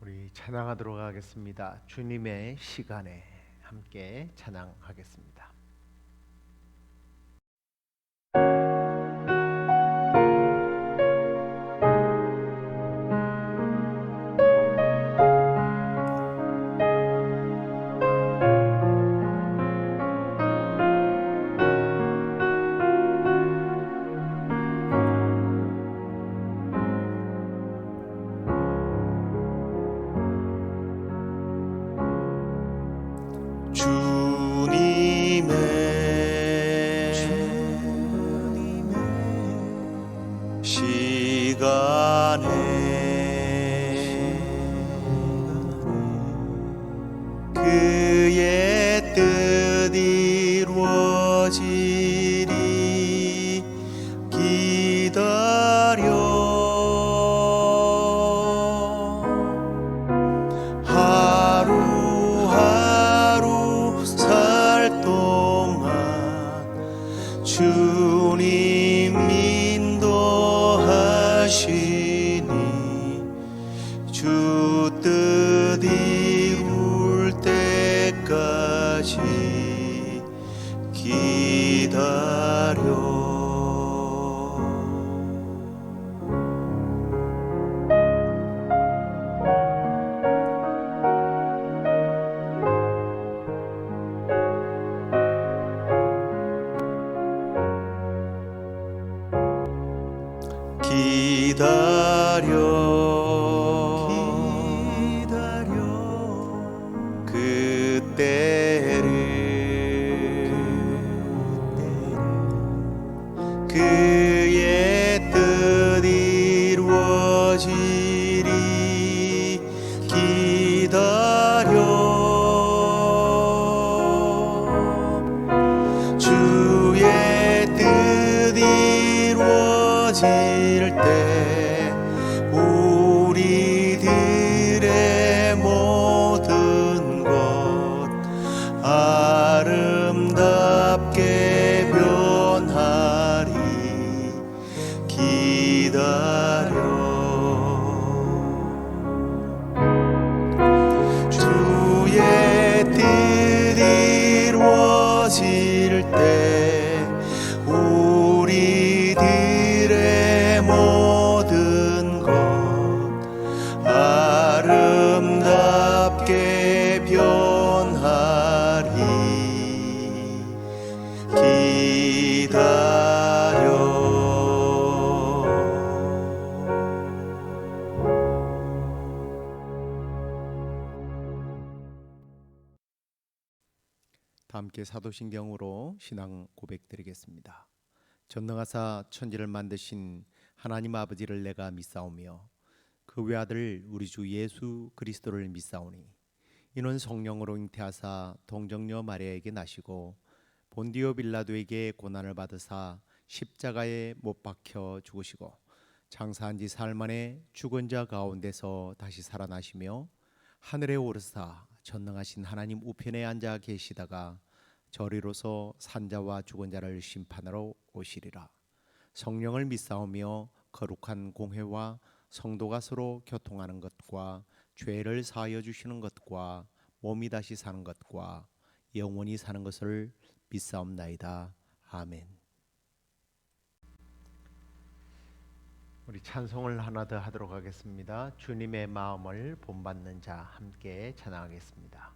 우리 찬양하도록 하겠습니다. 주님의 시간에 함께 찬양하겠습니다. 그의 뜻 이루어지리 기다려 하루하루 살 동안 주님 인도하시니 주 뜻 이룰 때까지 기다려 그의 뜻 이루어지리 기다려 주의 뜻 이루어질 때 우리들의 모든 것 아름답게 변하리 기다려 주의 뜻 이루어질 때 우리들의 모든 것 아름답게 변하리 기다려 함께 사도신경으로 신앙 고백드리겠습니다. 전능하사 천지를 만드신 하나님 아버지를 내가 믿사오며 그 외아들 우리 주 예수 그리스도를 믿사오니 이는 성령으로 잉태하사 동정녀 마리아에게 나시고 본디오 빌라도에게 고난을 받으사 십자가에 못 박혀 죽으시고 장사한 지 사흘 만에 죽은 자 가운데서 다시 살아나시며 하늘에 오르사 전능하신 하나님 우편에 앉아 계시다가 저리로서 산자와 죽은 자를 심판하러 오시리라. 성령을 믿사오며 거룩한 공회와 성도가 서로 교통하는 것과 죄를 사하여 주시는 것과 몸이 다시 사는 것과 영원히 사는 것을 믿사옵나이다. 아멘. 우리 찬송을 하나 더 하도록 하겠습니다. 주님의 마음을 본받는 자 함께 찬양하겠습니다.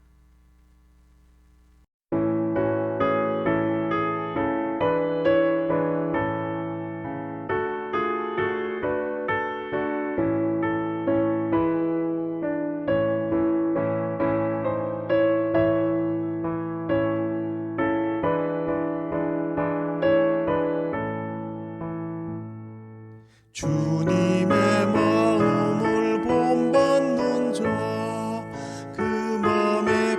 주님의 마음을 본받는 자 그 맘에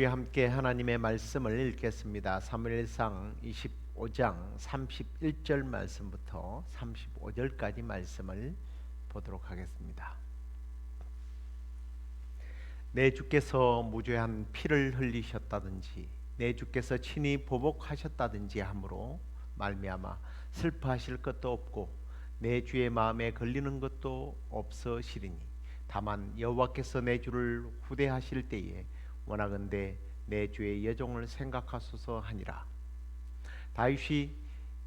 우리 함께 하나님의 말씀을 읽겠습니다. 사무엘상 25장 31절 말씀부터 35절까지 말씀을 보도록 하겠습니다. 내 주께서 무죄한 피를 흘리셨다든지 내 주께서 친히 보복하셨다든지 함으로 말미암아 슬퍼하실 것도 없고 내 주의 마음에 걸리는 것도 없으시리니 다만 여호와께서 내 주를 후대하실 때에 원하건대 내 주의 여종을 생각하소서 하니라. 다윗이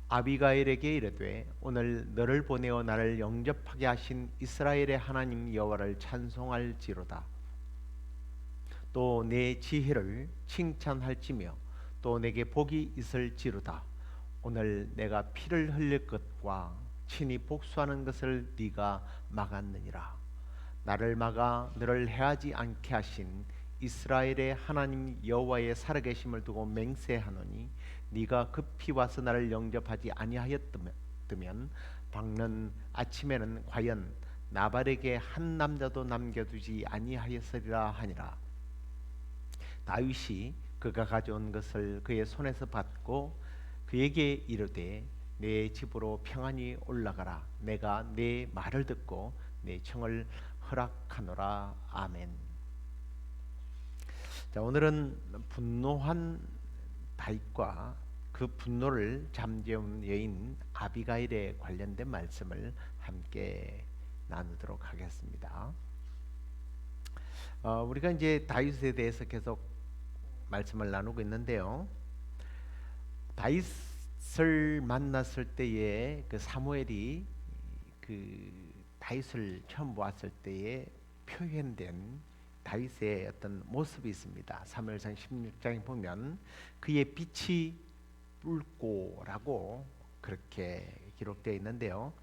아비가일에게 이르되 오늘 너를 보내어 나를 영접하게 하신 이스라엘의 하나님 여호와를 찬송할지로다. 또 내 지혜를 칭찬할지며 또 내게 복이 있을지로다. 오늘 내가 피를 흘릴 것과 친히 복수하는 것을 네가 막았느니라. 나를 막아 너를 해하지 않게 하신 이스라엘의 하나님 여호와의 살아계심을 두고 맹세하노니 네가 급히 와서 나를 영접하지 아니하였으면 밝는 아침에는 과연 나발에게 한 남자도 남겨두지 아니하였으리라 하니라. 다윗이 그가 가져온 것을 그의 손에서 받고 그에게 이르되 내 집으로 평안히 올라가라. 내가 네 말을 듣고 내 청을 허락하노라. 아멘. 자, 오늘은 분노한 다윗과 그 분노를 잠재운 여인 아비가일에 관련된 말씀을 함께 나누도록 하겠습니다. 우리가 이제 다윗에 대해서 계속 말씀을 나누고 있는데요. 다윗을 만났을 때에 그 사무엘이 그 다윗을 처음 보았을 때에 표현된 다윗의 어떤 모습이 있습니다. 사무엘상 16장에 보면 그의 빛이 붉고라고 그렇게 기록되어 있는데요.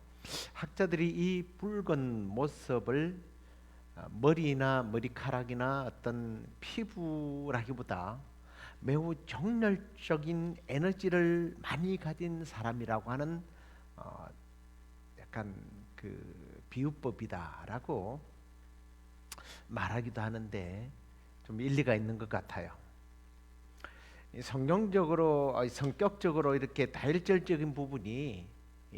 학자들이 이 붉은 모습을 머리나 머리카락이나 어떤 피부라기보다 매우 정열적인 에너지를 많이 가진 사람이라고 하는 약간 그 비유법이다라고 말하기도 하는데 좀 일리가 있는 것 같아요. 성격적으로 이렇게 다혈질적인 부분이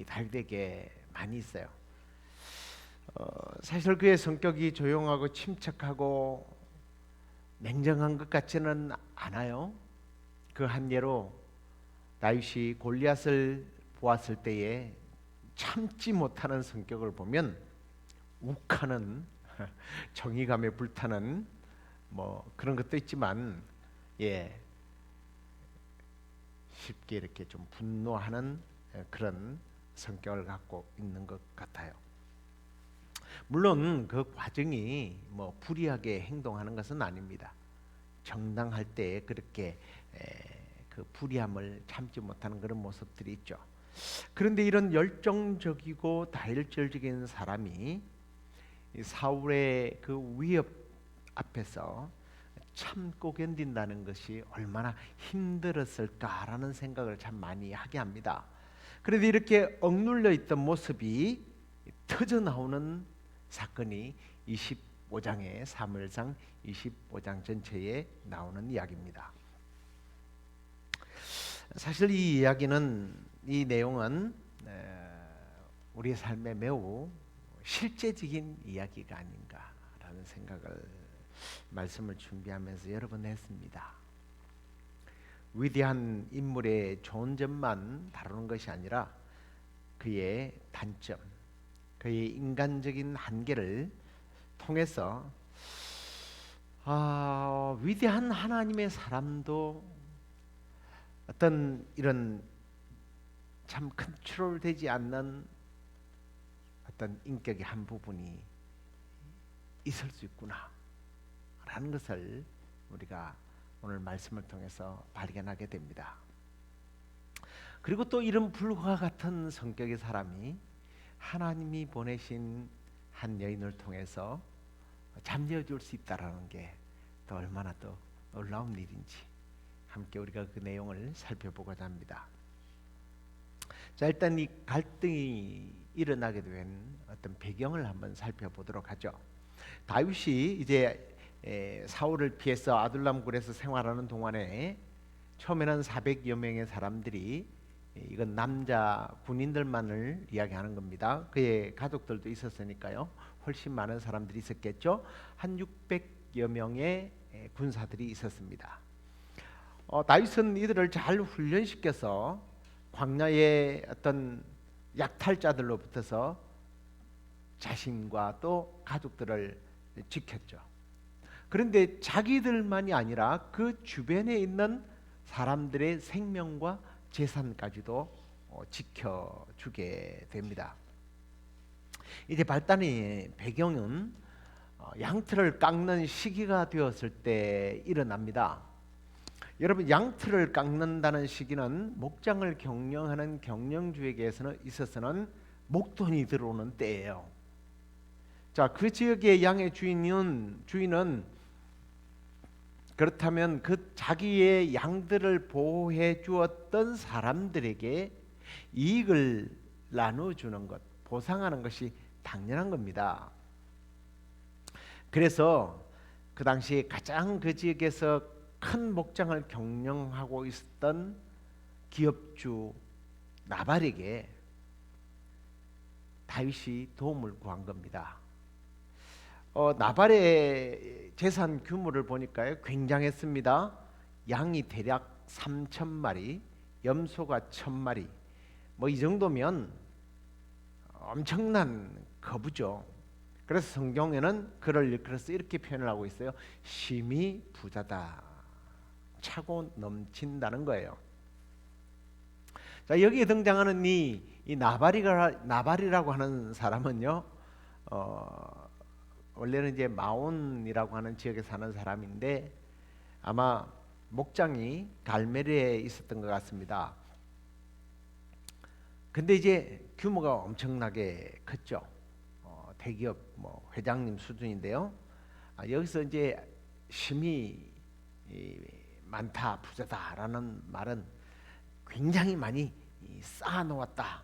다윗에게 많이 있어요. 사실 그의 성격이 조용하고 침착하고 냉정한 것 같지는 않아요. 그 한 예로 다윗이 골리앗을 보았을 때에 참지 못하는 성격을 보면 욱하는 정의감에 불타는 뭐 그런 것도 있지만 쉽게 이렇게 좀 분노하는 그런 성격을 갖고 있는 것 같아요. 물론 그 과정이 뭐 불의하게 행동하는 것은 아닙니다. 정당할 때 그렇게 그 불의함을 참지 못하는 그런 모습들이 있죠. 그런데 이런 열정적이고 다혈질적인 사람이 사울의 그 위협 앞에서 참고 견딘다는 것이 얼마나 힘들었을까라는 생각을 참 많이 하게 합니다. 그런데 이렇게 억눌려 있던 모습이 터져 나오는 사건이 25장의 사무엘상 25장 전체에 나오는 이야기입니다. 사실 이 이야기는 이 내용은 우리의 삶에 매우 실제적인 이야기가 아닌가라는 생각을 말씀을 준비하면서 여러 번 했습니다. 위대한 인물의 좋은 점만 다루는 것이 아니라 그의 단점, 그의 인간적인 한계를 통해서 위대한 하나님의 사람도 어떤 이런 참 컨트롤되지 않는 어떤 인격의 한 부분이 있을 수 있구나 라는 것을 우리가 오늘 말씀을 통해서 발견하게 됩니다. 그리고 또 이런 불과 같은 성격의 사람이 하나님이 보내신 한 여인을 통해서 잠재워 줄 수 있다라는 게 또 얼마나 또 놀라운 일인지 함께 우리가 그 내용을 살펴보고자 합니다. 자, 일단 이 갈등이 일어나게 된 어떤 배경을 한번 살펴보도록 하죠. 다윗이 이제 사울을 피해서 아둘람 굴에서 생활하는 동안에 처음에는 400여 명의 사람들이, 이건 남자 군인들만을 이야기하는 겁니다. 그의 가족들도 있었으니까요. 훨씬 많은 사람들이 있었겠죠. 한 600여 명의 군사들이 있었습니다. 다윗은 이들을 잘 훈련시켜서 광야의 어떤 약탈자들로부터서 자신과 또 가족들을 지켰죠. 그런데 자기들만이 아니라 그 주변에 있는 사람들의 생명과 재산까지도 지켜주게 됩니다. 이제 발단의 배경은 양틀을 깎는 시기가 되었을 때 일어납니다. 여러분, 양틀을 깎는다는 시기는 목장을 경영하는 경영주에게서는 있어서는 목돈이 들어오는 때예요. 자, 그 지역의 양의 주인은 그렇다면 그 자기의 양들을 보호해 주었던 사람들에게 이익을 나눠주는 것, 보상하는 것이 당연한 겁니다. 그래서 그 당시에 가장 그 지역에서 큰 목장을 경영하고 있었던 기업주 나발에게 다윗이 도움을 구한 겁니다. 나발의 재산 규모를 보니까요, 굉장했습니다. 양이 대략 3,000마리, 염소가 1,000마리. 뭐 이 정도면 엄청난 거부죠. 그래서 성경에는 그래서 이렇게 표현을 하고 있어요. 심히 부자다, 차고 넘친다는 거예요. 자, 여기에 등장하는 이 나발이라고 하는 사람은요, 원래는 이제 마온이라고 하는 지역에 사는 사람인데 아마 목장이 갈멜리에 있었던 것 같습니다. 근데 이제 규모가 엄청나게 컸죠. 대기업 회장님 수준인데요. 여기서 이제 심히 많다, 부자다라는 말은 굉장히 많이 쌓아놓았다,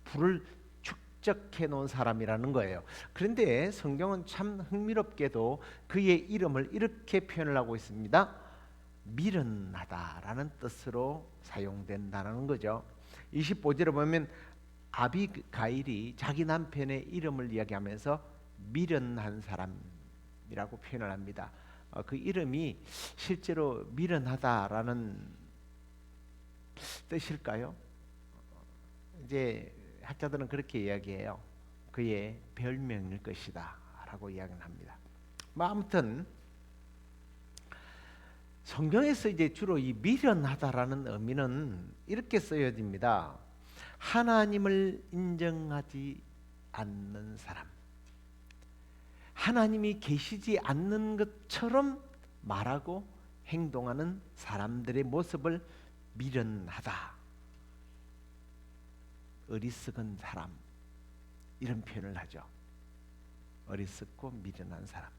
부를 축적해 놓은 사람이라는 거예요. 그런데 성경은 참 흥미롭게도 그의 이름을 이렇게 표현을 하고 있습니다. 미련하다라는 뜻으로 사용된다는 거죠. 25절에 보면 아비가일이 자기 남편의 이름을 이야기하면서 미련한 사람이라고 표현을 합니다. 그 이름이 실제로 미련하다라는 뜻일까요? 이제 학자들은 그렇게 이야기해요. 그의 별명일 것이다 라고 이야기를 합니다. 아무튼 성경에서 이제 주로 이 미련하다라는 의미는 이렇게 쓰여집니다. 하나님을 인정하지 않는 사람, 하나님이 계시지 않는 것처럼 말하고 행동하는 사람들의 모습을 미련하다, 어리석은 사람, 이런 표현을 하죠. 어리석고 미련한 사람.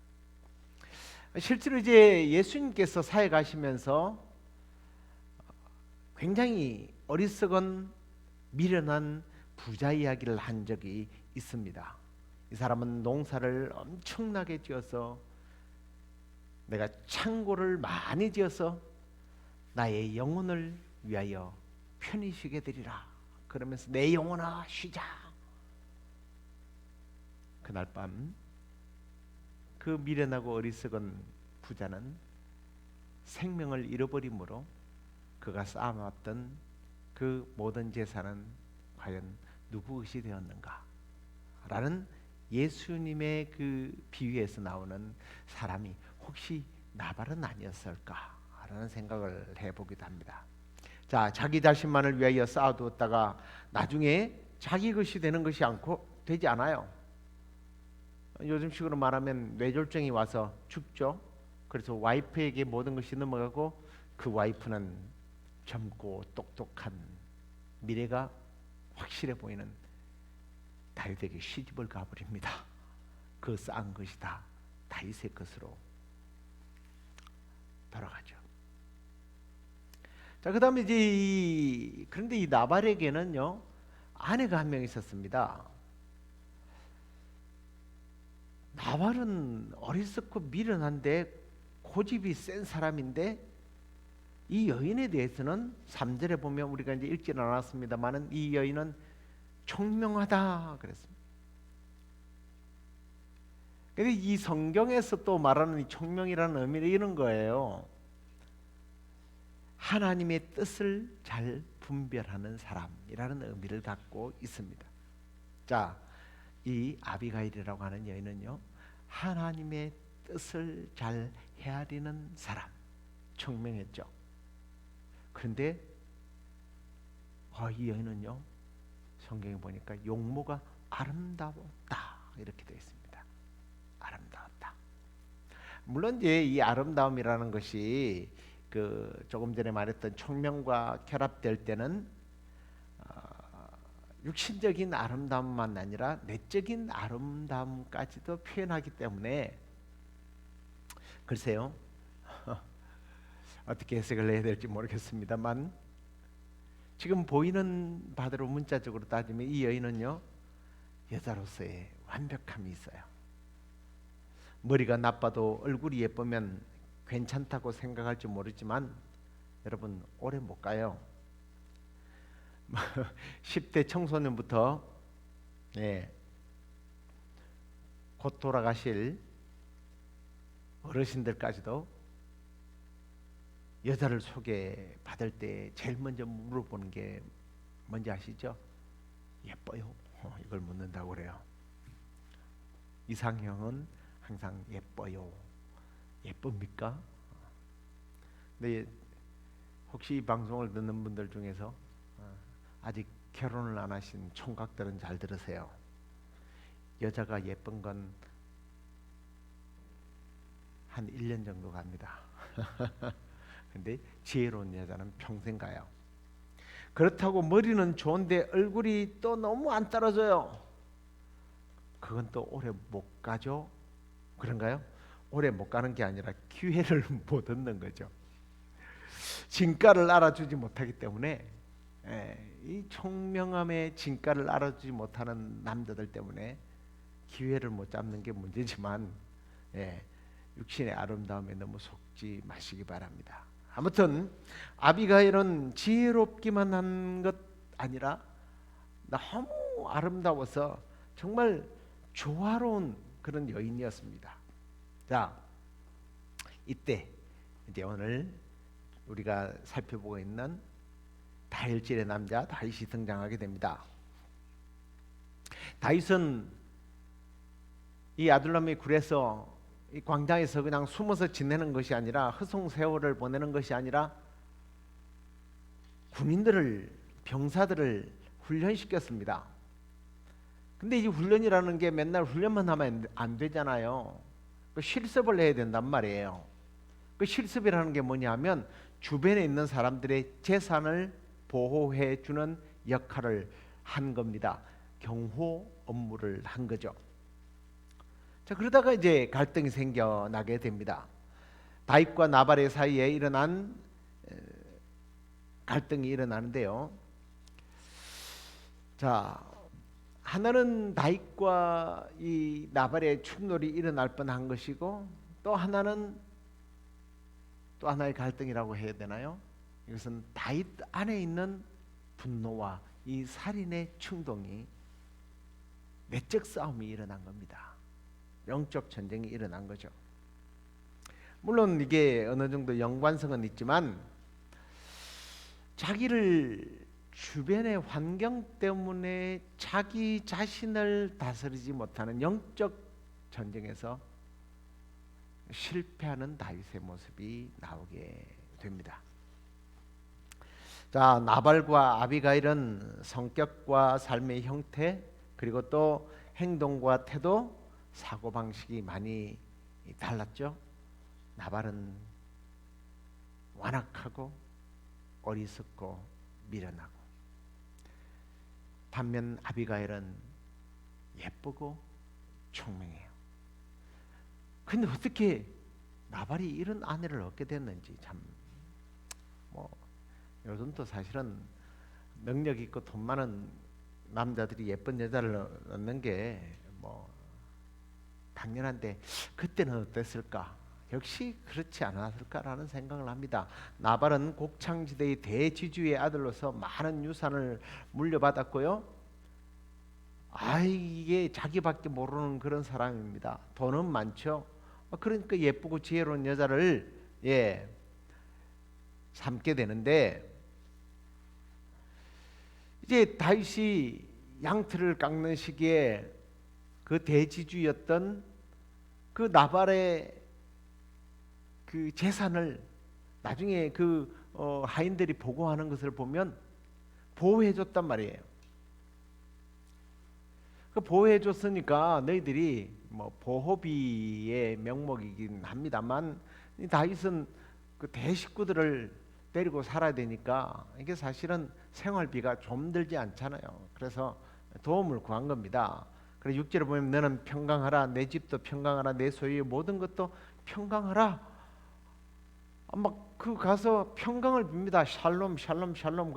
실제로 이제 예수님께서 사역하시면서 굉장히 어리석은 미련한 부자 이야기를 한 적이 있습니다. 이 사람은 농사를 엄청나게 지어서, 내가 창고를 많이 지어서 나의 영혼을 위하여 편히 쉬게 되리라 그러면서 내 영혼아 쉬자. 그날 밤 그 미련하고 어리석은 부자는 생명을 잃어버림으로 그가 쌓아놨던 그 모든 재산은 과연 누구 것이 되었는가 라는 예수님의 그 비유에서 나오는 사람이 혹시 나발은 아니었을까 라는 생각을 해보기도 합니다. 자, 자기 자신만을 위하여 쌓아두었다가 나중에 자기 것이 되는 것이 되지 않아요. 요즘식으로 말하면 뇌졸중이 와서 죽죠. 그래서 와이프에게 모든 것이 넘어가고 그 와이프는 젊고 똑똑한, 미래가 확실해 보이는 다윗에게 시집을 가버립니다. 그 쌓은 것이 다 다윗의 것으로 돌아가죠. 자, 그다음에 이제 그런데 이 나발에게는요 아내가 한 명 있었습니다. 나발은 어리석고 미련한데 고집이 센 사람인데 이 여인에 대해서는 3절에 보면 우리가 이제 읽지는 않았습니다만은 이 여인은 총명하다 그랬습니다. 근데 이 성경에서 또 말하는 이 총명이라는 의미는 이런 거예요. 하나님의 뜻을 잘 분별하는 사람이라는 의미를 갖고 있습니다. 자, 이 아비가일이라고 하는 여인은요, 하나님의 뜻을 잘 헤아리는 사람, 총명했죠. 그런데 이 여인은요, 성경에 보니까 용모가 아름다웠다 이렇게 되어 있습니다. 아름다웠다. 물론 이제 이 아름다움이라는 것이 그 조금 전에 말했던 총명과 결합될 때는 육신적인 아름다움만 아니라 내적인 아름다움까지도 표현하기 때문에 글쎄요 어떻게 해석을 해야 될지 모르겠습니다만 지금 보이는 바대로 문자적으로 따지면 이 여인은요 여자로서의 완벽함이 있어요. 머리가 나빠도 얼굴이 예쁘면 괜찮다고 생각할지 모르지만 여러분 오래 못 가요. 10대 청소년부터 곧 돌아가실 어르신들까지도 여자를 소개받을 때 제일 먼저 물어보는 게 뭔지 아시죠? 예뻐요. 이걸 묻는다고 그래요. 이상형은 항상 예뻐요. 예쁩니까? 근데 혹시 이 방송을 듣는 분들 중에서 아직 결혼을 안 하신 총각들은 잘 들으세요. 여자가 예쁜 건 한 1년 정도 갑니다. 근데 지혜로운 여자는 평생 가요. 그렇다고 머리는 좋은데 얼굴이 또 너무 안 떨어져요. 그건 또 오래 못 가죠. 그런가요? 오래 못 가는 게 아니라 기회를 못 얻는 거죠. 진가를 알아주지 못하기 때문에 이 총명함의 진가를 알아주지 못하는 남자들 때문에 기회를 못 잡는 게 문제지만 육신의 아름다움에 너무 속지 마시기 바랍니다. 아무튼 아비가일은 지혜롭기만 한 것 아니라 너무 아름다워서 정말 조화로운 그런 여인이었습니다. 자, 이때 이제 오늘 우리가 살펴보고 있는 다혈질의 남자 다윗이 등장하게 됩니다. 다윗은 이 아둘람의 굴에서 이 광장에서 그냥 숨어서 지내는 것이 아니라 허송세월을 보내는 것이 아니라 군인들을 병사들을 훈련시켰습니다. 근데 이 훈련이라는 게 맨날 훈련만 하면 안 되잖아요. 그 실습을 해야 된단 말이에요. 그 실습이라는 게 뭐냐면 주변에 있는 사람들의 재산을 보호해 주는 역할을 한 겁니다. 경호 업무를 한 거죠. 자, 그러다가 이제 갈등이 생겨나게 됩니다. 다윗과 나발의 사이에 일어난 갈등이 일어나는데요. 자, 하나는 다윗과 이 나발의 충돌이 일어날 뻔한 것이고 또 하나는 또 하나의 갈등이라고 해야 되나요? 이것은 다윗 안에 있는 분노와 이 살인의 충동이 내적 싸움이 일어난 겁니다. 영적 전쟁이 일어난 거죠. 물론 이게 어느 정도 연관성은 있지만 자기를 주변의 환경 때문에 자기 자신을 다스리지 못하는 영적 전쟁에서 실패하는 다윗의 모습이 나오게 됩니다. 자, 나발과 아비가일은 성격과 삶의 형태 그리고 또 행동과 태도, 사고방식이 많이 달랐죠. 나발은 완악하고 어리석고 미련하고 반면 아비가일은 예쁘고 총명해요. 근데 어떻게 나발이 이런 아내를 얻게 됐는지 참 요즘도 사실은 능력 있고 돈 많은 남자들이 예쁜 여자를 얻는 게 당연한데 그때는 어땠을까? 역시 그렇지 않았을까라는 생각을 합니다. 나발은 곡창지대의 대지주의 아들로서 많은 유산을 물려받았고요. 이게 자기밖에 모르는 그런 사람입니다. 돈은 많죠. 그러니까 예쁘고 지혜로운 여자를 삼게 되는데, 이제 다윗이 양털을 깎는 시기에 그 대지주였던 그 나발의 그 재산을 나중에 그 하인들이 보고하는 것을 보면 보호해줬단 말이에요. 그 보호해줬으니까 너희들이 뭐 보호비의 명목이긴 합니다만, 이 다윗은 그 대식구들을 데리고 살아야 되니까 이게 사실은 생활비가 좀 들지 않잖아요. 그래서 도움을 구한 겁니다. 그래서 6절에 보면 너는 평강하라, 내 집도 평강하라, 내 소유의 모든 것도 평강하라. 막 그 가서 평강을 빕니다. 샬롬 샬롬 샬롬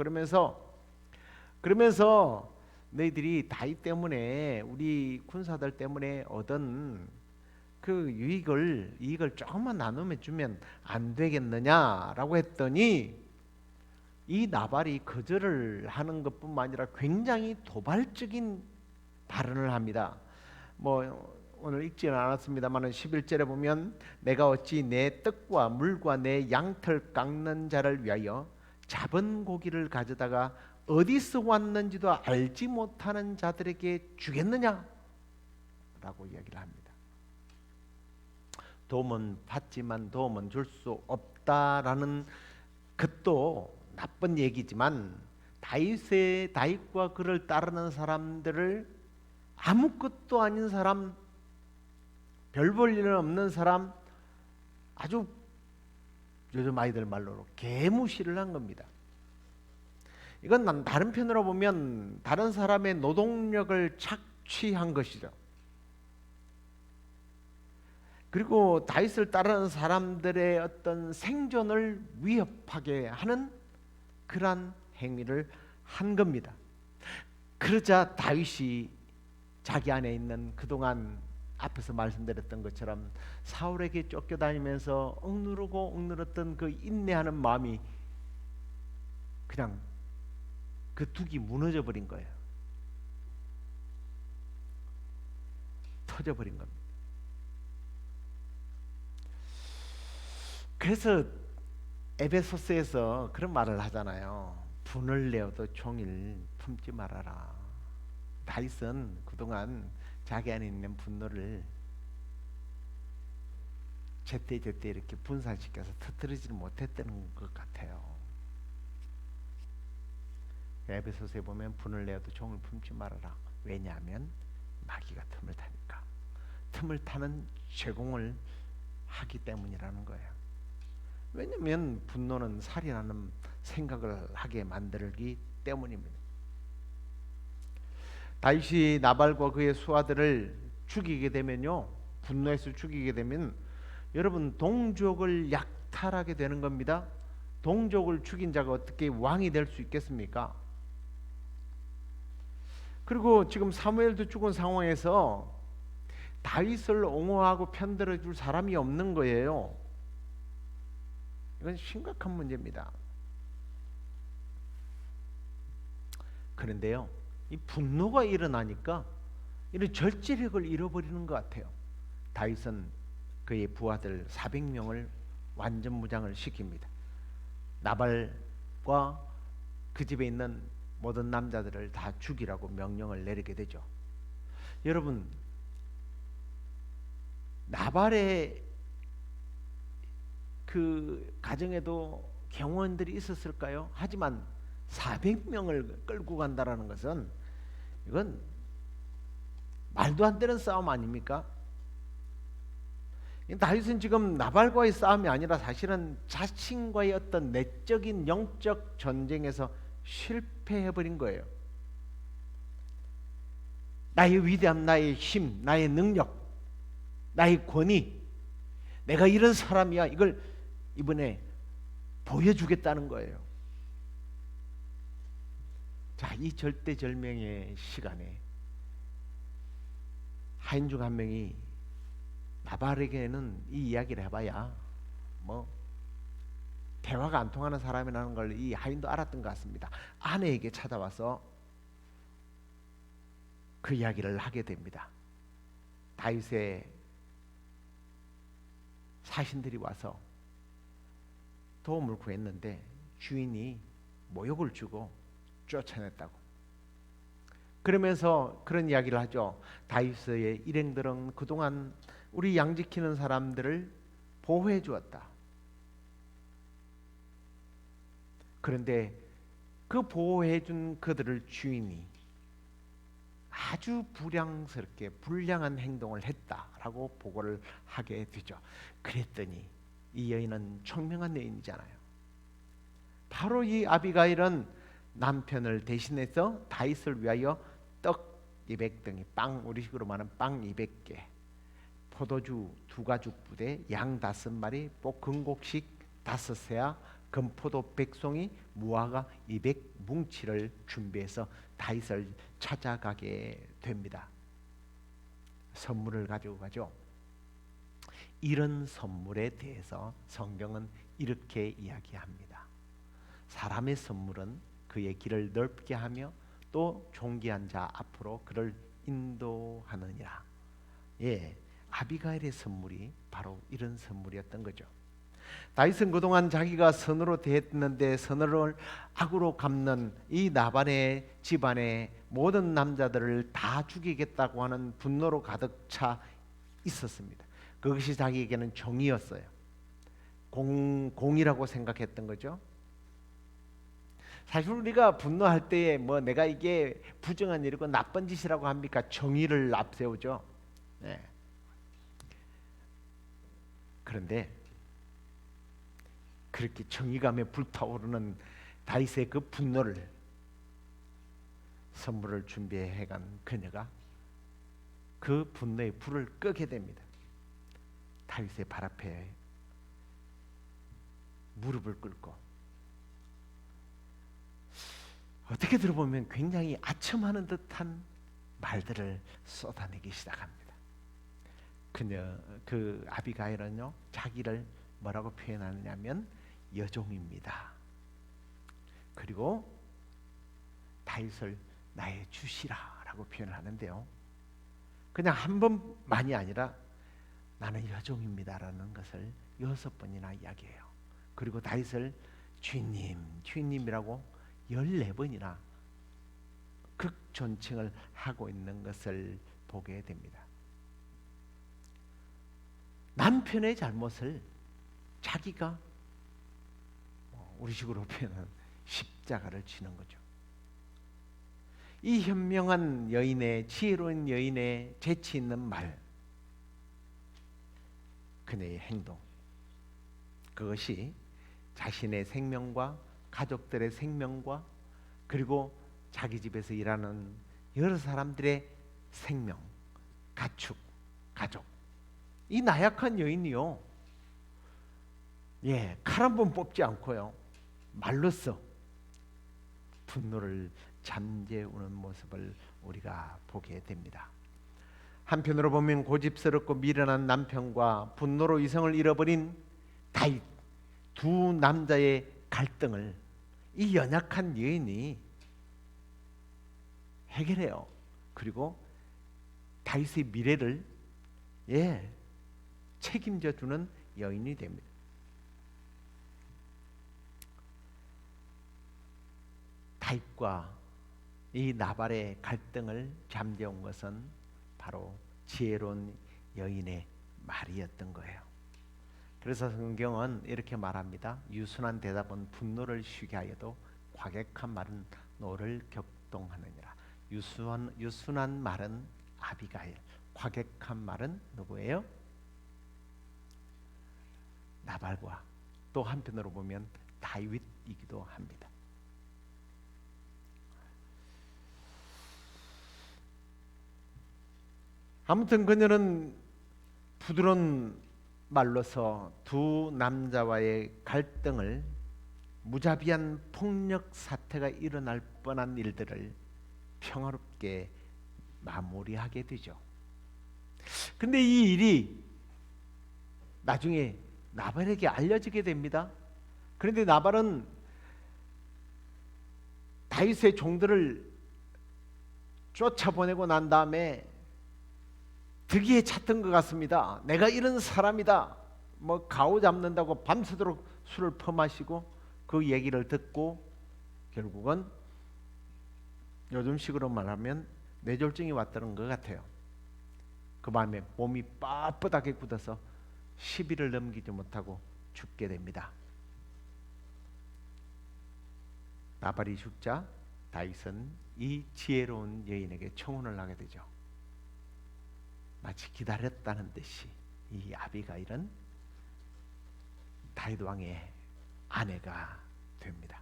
그러면서 너희들이 다윗 때문에, 우리 군사들 때문에 얻은 그 이익을 조금만 나누면 주면 안 되겠느냐라고 했더니, 이 나발이 거절을 하는 것뿐만 아니라 굉장히 도발적인 발언을 합니다. 뭐 오늘 읽지는 않았습니다만 11절에 보면 내가 어찌 내 떡과 물과 내 양털 깎는 자를 위하여 잡은 고기를 가져다가 어디서 왔는지도 알지 못하는 자들에게 주겠느냐? 라고 이야기를 합니다. 도움은 받지만 도움은 줄 수 없다라는 것도 나쁜 얘기지만, 다윗과 그를 따르는 사람들을 아무것도 아닌 사람, 별 볼 일은 없는 사람, 아주 요즘 아이들 말로 개무시를 한 겁니다. 이건 다른 편으로 보면 다른 사람의 노동력을 착취한 것이죠. 그리고 다윗을 따르는 사람들의 어떤 생존을 위협하게 하는 그러한 행위를 한 겁니다. 그러자 다윗이 자기 안에 있는 그동안 앞에서 말씀드렸던 것처럼 사울에게 쫓겨다니면서 억누르던 그 인내하는 마음이 그냥 그 둑이 무너져 버린 거예요. 터져 버린 겁니다. 그래서 에베소서에서 그런 말을 하잖아요. 분을 내어도 종일 품지 말아라. 다윗은 그동안 자기 안에 있는 분노를 제때 이렇게 분산시켜서 터뜨리지 못했다는 것 같아요. 에베소서에 보면 분을 내어도 종을 품지 말아라. 왜냐하면 마귀가 틈을 타니까. 틈을 타는 제공을 하기 때문이라는 거예요. 왜냐하면 분노는 살인하는 생각을 하게 만들기 때문입니다. 다윗이 나발과 그의 수하들을 죽이게 되면요, 분노해서 죽이게 되면 여러분 동족을 약탈하게 되는 겁니다. 동족을 죽인 자가 어떻게 왕이 될 수 있겠습니까? 그리고 지금 사무엘도 죽은 상황에서 다윗을 옹호하고 편들어 줄 사람이 없는 거예요. 이건 심각한 문제입니다. 그런데요, 이 분노가 일어나니까 이런 절제력을 잃어버리는 것 같아요. 다윗은 그의 부하들 400명을 완전 무장을 시킵니다. 나발과 그 집에 있는 모든 남자들을 다 죽이라고 명령을 내리게 되죠. 여러분, 나발의 그 가정에도 경호원들이 있었을까요? 하지만 400명을 끌고 간다라는 것은 이건 말도 안 되는 싸움 아닙니까? 다윗은 지금 나발과의 싸움이 아니라 사실은 자신과의 어떤 내적인 영적 전쟁에서 실패해버린 거예요. 나의 위대함, 나의 힘, 나의 능력, 나의 권위, 내가 이런 사람이야, 이걸 이번에 보여주겠다는 거예요. 자, 이 절대절명의 시간에 하인 중 한 명이 나발에게는 이 이야기를 해봐야 뭐 대화가 안 통하는 사람이라는 걸 이 하인도 알았던 것 같습니다. 아내에게 찾아와서 그 이야기를 하게 됩니다. 다윗의 사신들이 와서 도움을 구했는데 주인이 모욕을 주고 쫓아냈다고. 그러면서 그런 이야기를 하죠. 다윗의 일행들은 그동안 우리 양 지키는 사람들을 보호해 주었다. 그런데 그 보호해 준 그들을 주인이 아주 불량한 행동을 했다라고 보고를 하게 되죠. 그랬더니 이 여인은 총명한 여인이잖아요. 바로 이 아비가일은 남편을 대신해서 다윗을 위하여 떡 200덩이, 빵 우리식으로 말하는 빵 200개, 포도주 2가죽 부대, 양 5마리, 볶음곡식 5세야, 금포도 100송이, 무화과 200뭉치를 준비해서 다윗을 찾아가게 됩니다. 선물을 가지고 가죠. 이런 선물에 대해서 성경은 이렇게 이야기합니다. 사람의 선물은 그의 길을 넓게 하며 또 존귀한 자 앞으로 그를 인도하느니라. 예, 아비가일의 선물이 바로 이런 선물이었던 거죠. 다윗은 그동안 자기가 선으로 대했는데 선을 악으로 갚는 이 나발의 집안의 모든 남자들을 다 죽이겠다고 하는 분노로 가득 차 있었습니다. 그것이 자기에게는 정의였어요. 공이라고 생각했던 거죠. 사실 우리가 분노할 때에 뭐 내가 이게 부정한 일이고 나쁜 짓이라고 합니까? 정의를 앞세우죠. 네. 그런데 그렇게 정의감에 불타오르는 다윗의 그 분노를 선물을 준비해간 그녀가 그 분노의 불을 끄게 됩니다. 다윗의 발 앞에 무릎을 꿇고 어떻게 들어보면 굉장히 아첨하는 듯한 말들을 쏟아내기 시작합니다. 그 아비가일은요, 자기를 뭐라고 표현하느냐면 여종입니다. 그리고 다윗을 나의 주시라라고 표현을 하는데요. 그냥 한 번만이 아니라 나는 여종입니다라는 것을 6번이나 이야기해요. 그리고 다윗을 주인님, 주인님이라고 14번이나 극존칭을 하고 있는 것을 보게 됩니다. 남편의 잘못을 자기가 우리식으로 표현하는 십자가를 지는 거죠. 이 현명한 여인의, 지혜로운 여인의 재치 있는 말, 그녀의 행동, 그것이 자신의 생명과 가족들의 생명과 그리고 자기 집에서 일하는 여러 사람들의 생명, 가축, 가족, 이 나약한 여인이요, 칼 한 번 뽑지 않고요, 말로써 분노를 잠재우는 모습을 우리가 보게 됩니다. 한편으로 보면 고집스럽고 미련한 남편과 분노로 이성을 잃어버린 다윗, 두 남자의 갈등을 이 연약한 여인이 해결해요. 그리고 다윗의 미래를 책임져 주는 여인이 됩니다. 다윗과 이 나발의 갈등을 잠재운 것은 바로 지혜로운 여인의 말이었던 거예요. 그래서 성경은 이렇게 말합니다. 유순한 대답은 분노를 쉬게 하여도 과격한 말은 노를 격동하느니라. 유순한 말은 아비가일, 과격한 말은 누구예요? 나발과 또 한편으로 보면 다윗이기도 합니다. 아무튼 그녀는 부드러운 말로서 두 남자와의 갈등을, 무자비한 폭력 사태가 일어날 뻔한 일들을 평화롭게 마무리하게 되죠. 근데 이 일이 나중에 나발에게 알려지게 됩니다. 그런데 나발은 다윗의 종들을 쫓아보내고 난 다음에 득이에 찼던 것 같습니다. 내가 이런 사람이다. 뭐 가오 잡는다고 밤새도록 술을 퍼마시고 그 얘기를 듣고 결국은 요즘식으로 말하면 뇌졸중이 왔다는 것 같아요. 그 밤에 몸이 빳빳하게 굳어서 10일을 넘기지 못하고 죽게 됩니다. 나발이 죽자 다윗은 이 지혜로운 여인에게 청혼을 하게 되죠. 마치 기다렸다는 듯이 이 아비가일은 다윗 왕의 아내가 됩니다.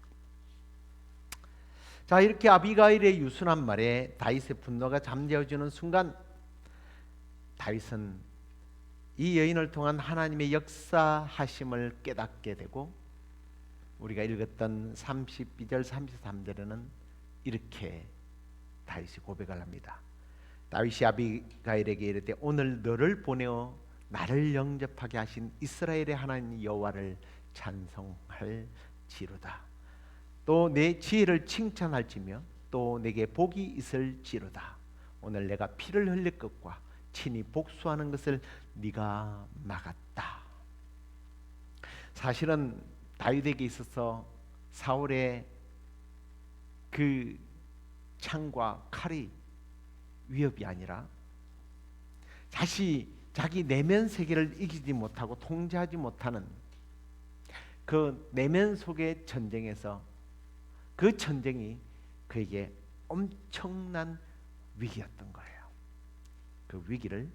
자, 이렇게 아비가일의 유순한 말에 다윗의 분노가 잠재워지는 순간 다윗은 이 여인을 통한 하나님의 역사하심을 깨닫게 되고 우리가 읽었던 32절 33절에는 이렇게 다윗이 고백을 합니다. 다윗이 아비가일에게 이르되 오늘 너를 보내어 나를 영접하게 하신 이스라엘의 하나님 여호와를 찬송할지로다. 또 내 지혜를 칭찬할지며 또 내게 복이 있을지로다. 오늘 내가 피를 흘릴 것과 친히 복수하는 것을 네가 막았다. 사실은 다윗에게 있어서 사울의 그 창과 칼이 위협이 아니라 자기 내면 세계를 이기지 못하고 통제하지 못하는 그 내면 속의 전쟁에서 그 전쟁이 그에게 엄청난 위기였던 거예요. 그 위기를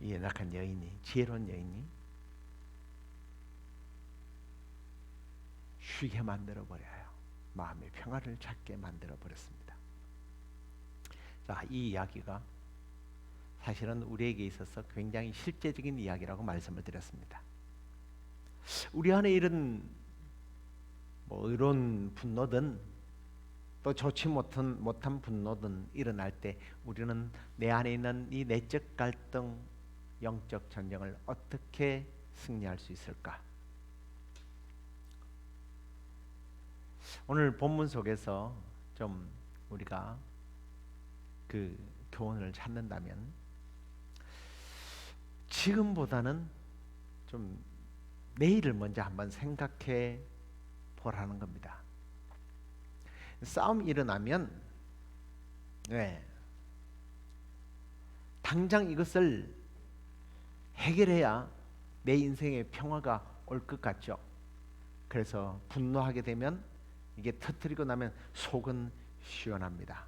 이 연약한 여인이, 지혜로운 여인이 쉬게 만들어 버려요. 마음의 평화를 찾게 만들어 버렸습니다. 자, 이 이야기가 사실은 우리에게 있어서 굉장히 실제적인 이야기라고 말씀을 드렸습니다. 우리 안에 이런 이런 분노든 또 좋지 못한 분노든 일어날 때 우리는 내 안에 있는 이 내적 갈등, 영적 전쟁을 어떻게 승리할 수 있을까? 오늘 본문 속에서 좀 우리가 그 교훈을 찾는다면 지금보다는 좀 내일을 먼저 한번 생각해 보라는 겁니다. 싸움이 일어나면 당장 이것을 해결해야 내 인생의 평화가 올 것 같죠. 그래서 분노하게 되면 이게 터뜨리고 나면 속은 시원합니다.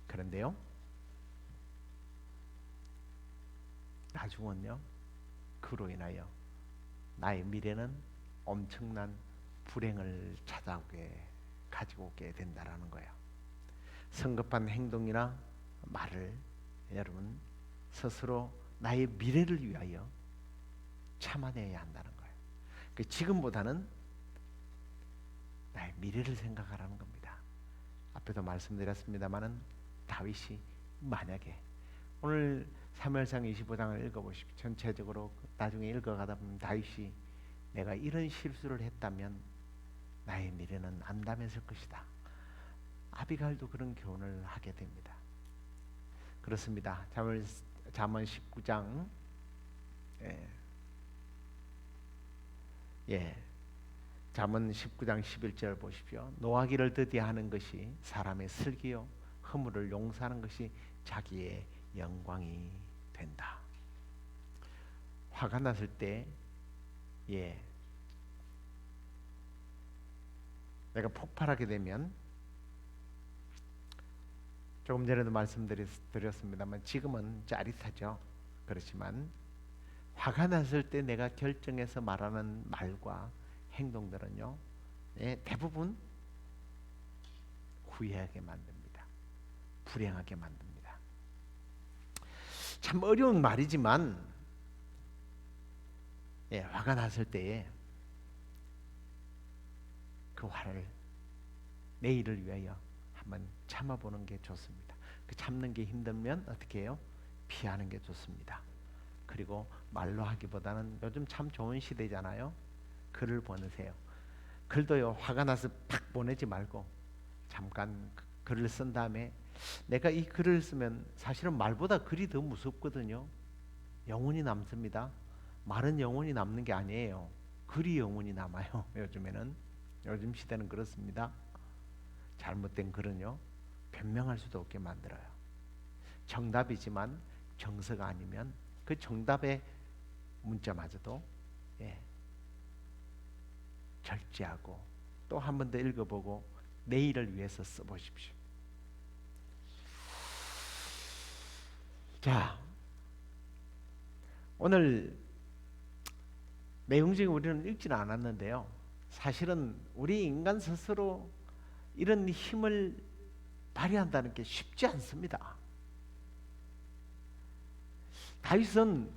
그런데요, 나중은요, 그로 인하여 나의 미래는 엄청난 불행을 가지고 오게 된다라는 거예요. 성급한 행동이나 말을 여러분 스스로 나의 미래를 위하여 참아내야 한다는 거예요. 지금보다는 나의 미래를 생각하라는 겁니다. 앞에도 말씀드렸습니다마는 다윗이 만약에 오늘 사무엘상 25장을 읽어보십시오. 전체적으로 나중에 읽어가다 보면 다윗이 내가 이런 실수를 했다면 나의 미래는 암담했을 것이다. 아비가일도 그런 교훈을 하게 됩니다. 그렇습니다. 잠언 19장 잠언 19장 11절 보십시오. 노하기를 더디하는 것이 사람의 슬기요 허물을 용서하는 것이 자기의 영광이 된다. 화가 났을 때 내가 폭발하게 되면 조금 전에도 말씀드렸습니다만 지금은 짜릿하죠. 그렇지만 화가 났을 때 내가 결정해서 말하는 말과 행동들은요, 대부분 후회하게 만듭니다. 불행하게 만듭니다. 참 어려운 말이지만 화가 났을 때에 그 화를 내일을 위하여 한번 참아보는 게 좋습니다. 그 참는 게 힘들면 어떻게 해요? 피하는 게 좋습니다. 그리고 말로 하기보다는 요즘 참 좋은 시대잖아요. 글을 보내세요. 글도요, 화가 나서 팍 보내지 말고 잠깐 글을 쓴 다음에, 내가 이 글을 쓰면 사실은 말보다 글이 더 무섭거든요. 영혼이 남습니다. 말은 영혼이 남는 게 아니에요. 글이 영혼이 남아요. 요즘 시대는 그렇습니다. 잘못된 글은요, 변명할 수도 없게 만들어요. 정답이지만 정서가 아니면 그 정답의 문자마저도 절제하고 또 한 번 더 읽어보고 내일을 위해서 써보십시오. 자, 오늘 내용적인 우리는 읽지는 않았는데요. 사실은 우리 인간 스스로 이런 힘을 발휘한다는 게 쉽지 않습니다. 다윗은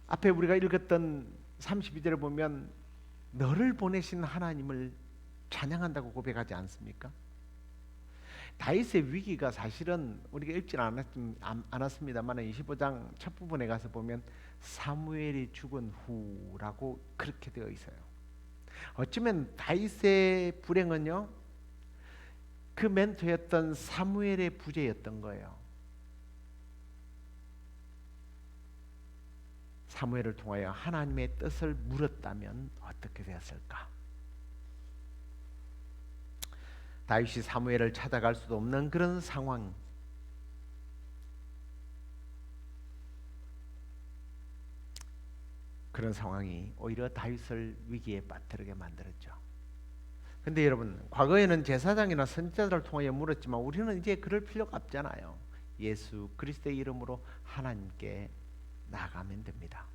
앞에 우리가 읽었던 32절에 보면 너를 보내신 하나님을 찬양한다고 고백하지 않습니까? 다윗의 위기가 사실은 우리가 읽지는 않았습니다만 25장 첫 부분에 가서 보면 사무엘이 죽은 후라고 그렇게 되어 있어요. 어쩌면 다윗의 불행은요, 그 멘토였던 사무엘의 부재였던 거예요. 사무엘을 통하여 하나님의 뜻을 물었다면 어떻게 되었을까? 다윗이 사무엘을 찾아갈 수도 없는 그런 상황, 그런 상황이 오히려 다윗을 위기에 빠뜨리게 만들었죠. 근데 여러분, 과거에는 제사장이나 선지자들을 통하여 물었지만 우리는 이제 그럴 필요가 없잖아요. 예수 그리스도의 이름으로 하나님께 나가면 됩니다.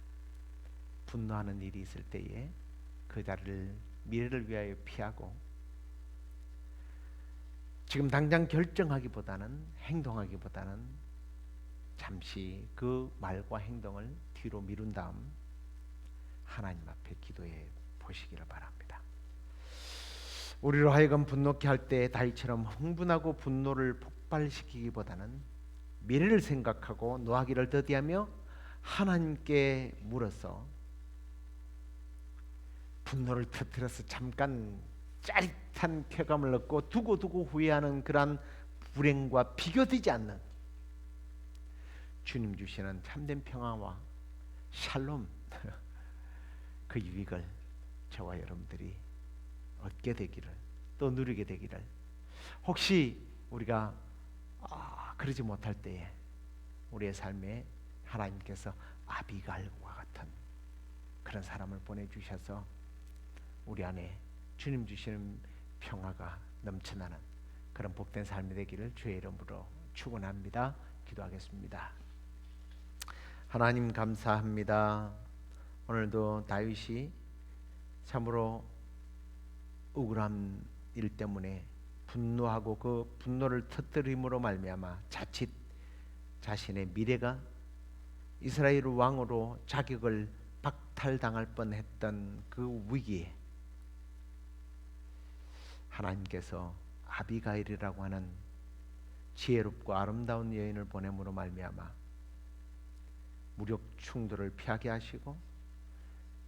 분노하는 일이 있을 때에 그 자리를 미래를 위하여 피하고 지금 당장 결정하기보다는, 행동하기보다는 잠시 그 말과 행동을 뒤로 미룬 다음 하나님 앞에 기도해 보시기를 바랍니다. 우리로 하여금 분노케 할 때 다윗처럼 흥분하고 분노를 폭발시키기보다는 미래를 생각하고 노하기를 더디하며 하나님께 물어서 분노를 터뜨려서 잠깐 짜릿한 쾌감을 얻고 두고두고 후회하는 그러한 불행과 비교되지 않는 주님 주시는 참된 평화와 샬롬, 그 유익을 저와 여러분들이 얻게 되기를, 또 누리게 되기를, 혹시 우리가 그러지 못할 때에 우리의 삶에 하나님께서 아비가일과 같은 그런 사람을 보내주셔서 우리 안에 주님 주시는 평화가 넘쳐나는 그런 복된 삶이 되기를 주의 이름으로 축원합니다. 기도하겠습니다. 하나님 감사합니다. 오늘도 다윗이 참으로 억울한 일 때문에 분노하고 그 분노를 터뜨림으로 말미암아 자칫 자신의 미래가 이스라엘 왕으로 자격을 박탈당할 뻔했던 그 위기에 하나님께서 아비가일이라고 하는 지혜롭고 아름다운 여인을 보냄으로 말미암아 무력 충돌을 피하게 하시고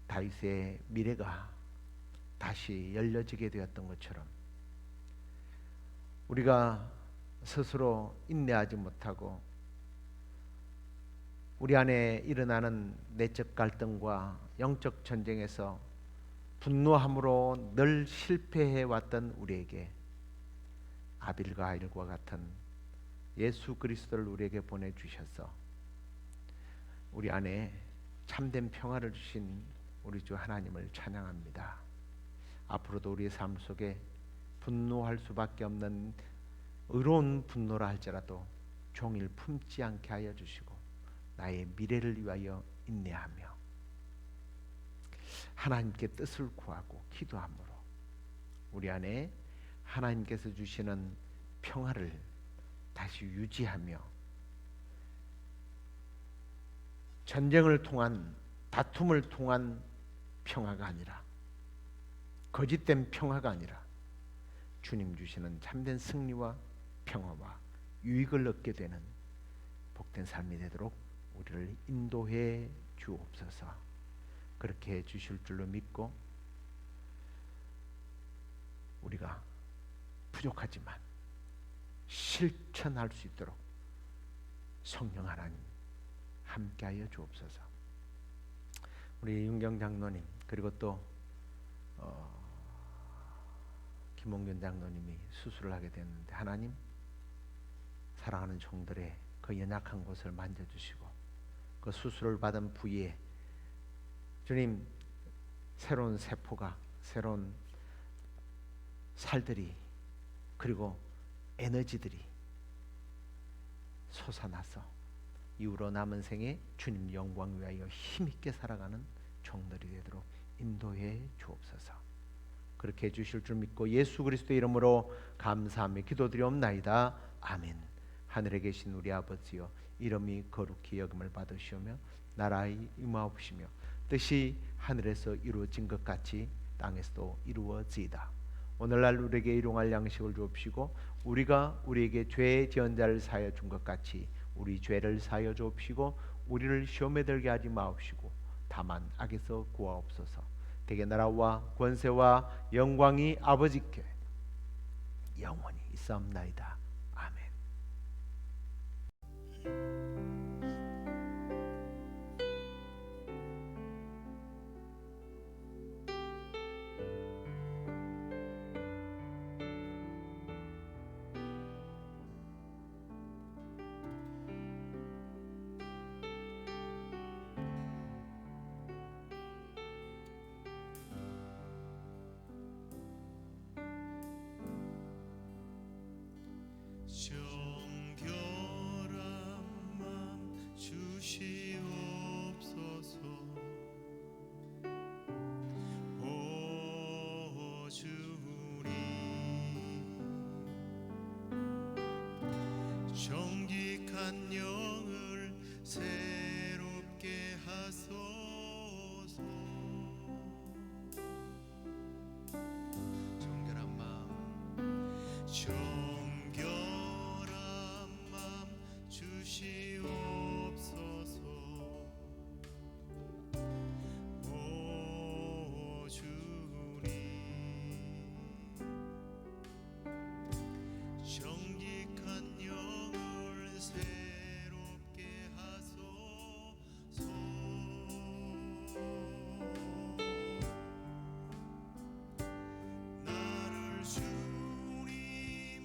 다윗의 미래가 다시 열려지게 되었던 것처럼 우리가 스스로 인내하지 못하고 우리 안에 일어나는 내적 갈등과 영적 전쟁에서 분노함으로 늘 실패해 왔던 우리에게 아빌과 아일과 같은 예수 그리스도를 우리에게 보내주셔서 우리 안에 참된 평화를 주신 우리 주 하나님을 찬양합니다. 앞으로도 우리의 삶 속에 분노할 수밖에 없는 의로운 분노라 할지라도 종일 품지 않게 하여 주시고 나의 미래를 위하여 인내하며 하나님께 뜻을 구하고 기도함으로 우리 안에 하나님께서 주시는 평화를 다시 유지하며 전쟁을 통한 다툼을 통한 평화가 아니라 거짓된 평화가 아니라 주님 주시는 참된 승리와 평화와 유익을 얻게 되는 복된 삶이 되도록 우리를 인도해 주옵소서. 그렇게 해 주실 줄로 믿고 우리가 부족하지만 실천할 수 있도록 성령 하나님 함께하여 주옵소서. 우리 윤경 장로님 그리고 또 김홍균 장로님이 수술을 하게 됐는데 하나님 사랑하는 종들의 그 연약한 곳을 만져주시고 그 수술을 받은 부위에 주님 새로운 세포가 새로운 살들이 그리고 에너지들이 솟아나서 이후로 남은 생에 주님 영광 위하여 힘있게 살아가는 종들이 되도록 인도해 주옵소서. 그렇게 해주실 줄 믿고 예수 그리스도의 이름으로 감사하며 기도드리옵나이다. 아멘. 하늘에 계신 우리 아버지여 이름이 거룩히 여김을 받으시오며 나라의 임하옵시며 뜻이 하늘에서 이루어진 것 같이 땅에서도 이루어지이다. 오늘날 우리에게 일용할 양식을 주옵시고 우리가 우리에게 죄 지은 자를 사하여 준 것 같이 우리 죄를 사하여 주옵시고 우리를 시험에 들게 하지 마옵시고 다만 악에서 구하옵소서. 대개 나라와 권세와 영광이 아버지께 영원히 있사옵나이다. 아멘. 정결한 맘 주시옵소서. 오 주님 정직한 영을 새롭게 하소서. 정결한 마음 주시옵소서. 오 주님 정직한 영을 새롭게 하소서. 나를 주님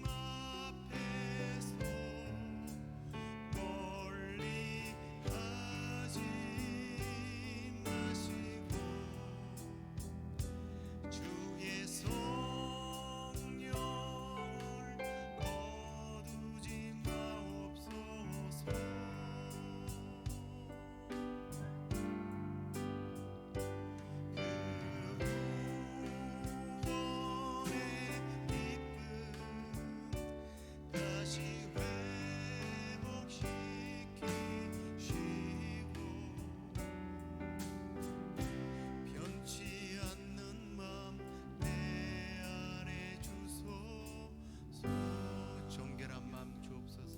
앞에서 멀리 하지 마시고 주의 성령을 거두지 마옵소서. 그 후원의 기쁨 다시 회복시키시고 변치 않는 맘 내 안에 주소서. 정결한 맘 주옵소서.